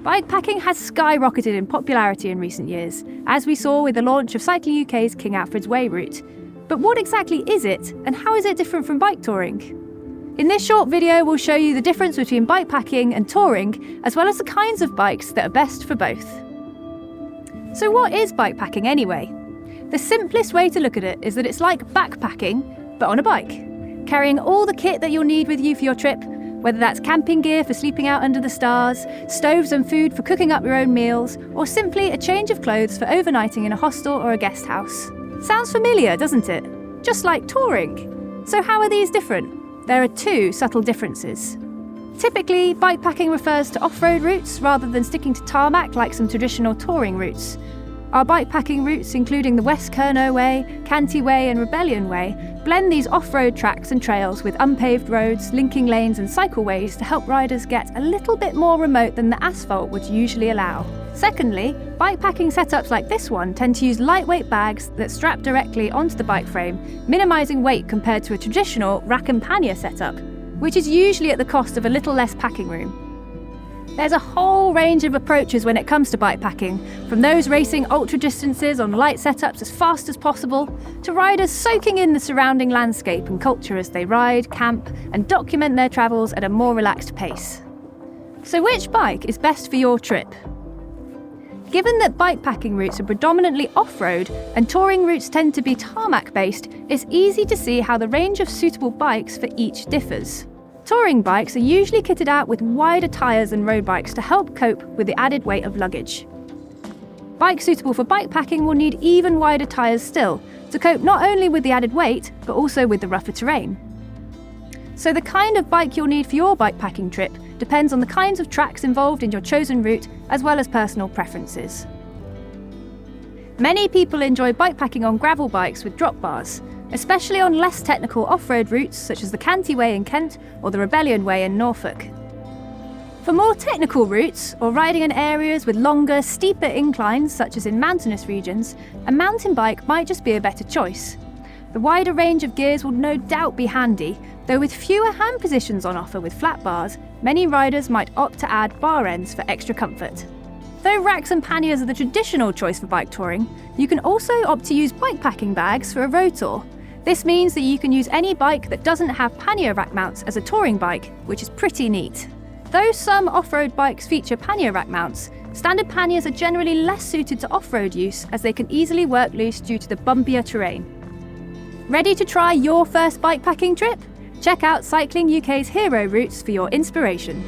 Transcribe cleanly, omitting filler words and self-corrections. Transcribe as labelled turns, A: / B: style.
A: Bikepacking has skyrocketed in popularity in recent years, as we saw with the launch of Cycling UK's King Alfred's Way route. But what exactly is it, and how is it different from bike touring? In this short video, we'll show you the difference between bikepacking and touring, as well as the kinds of bikes that are best for both. So what is bikepacking anyway? The simplest way to look at it is that it's like backpacking, but on a bike, carrying all the kit that you'll need with you for your trip, whether that's camping gear for sleeping out under the stars, stoves and food for cooking up your own meals, or simply a change of clothes for overnighting in a hostel or a guest house. Sounds familiar, doesn't it? Just like touring. So how are these different? There are two subtle differences. Typically, bikepacking refers to off-road routes rather than sticking to tarmac like some traditional touring routes. Our bikepacking routes, including the West Kerno Way, Canty Way and Rebellion Way, blend these off-road tracks and trails with unpaved roads, linking lanes and cycleways to help riders get a little bit more remote than the asphalt would usually allow. Secondly, bikepacking setups like this one tend to use lightweight bags that strap directly onto the bike frame, minimising weight compared to a traditional rack and pannier setup, which is usually at the cost of a little less packing room. There's a whole range of approaches when it comes to bikepacking, from those racing ultra distances on light setups as fast as possible, to riders soaking in the surrounding landscape and culture as they ride, camp, and document their travels at a more relaxed pace. So which bike is best for your trip? Given that bikepacking routes are predominantly off-road and touring routes tend to be tarmac-based, it's easy to see how the range of suitable bikes for each differs. Touring bikes are usually kitted out with wider tyres than road bikes to help cope with the added weight of luggage. Bikes suitable for bikepacking will need even wider tyres still, to cope not only with the added weight, but also with the rougher terrain. So the kind of bike you'll need for your bikepacking trip depends on the kinds of tracks involved in your chosen route, as well as personal preferences. Many people enjoy bikepacking on gravel bikes with drop bars, especially on less technical off-road routes such as the Canty Way in Kent or the Rebellion Way in Norfolk. For more technical routes, or riding in areas with longer, steeper inclines such as in mountainous regions, a mountain bike might just be a better choice. The wider range of gears will no doubt be handy, though with fewer hand positions on offer with flat bars, many riders might opt to add bar ends for extra comfort. Though racks and panniers are the traditional choice for bike touring, you can also opt to use bikepacking bags for a road tour. This means that you can use any bike that doesn't have pannier rack mounts as a touring bike, which is pretty neat. Though some off-road bikes feature pannier rack mounts, standard panniers are generally less suited to off-road use as they can easily work loose due to the bumpier terrain. Ready to try your first bikepacking trip? Check out Cycling UK's hero routes for your inspiration.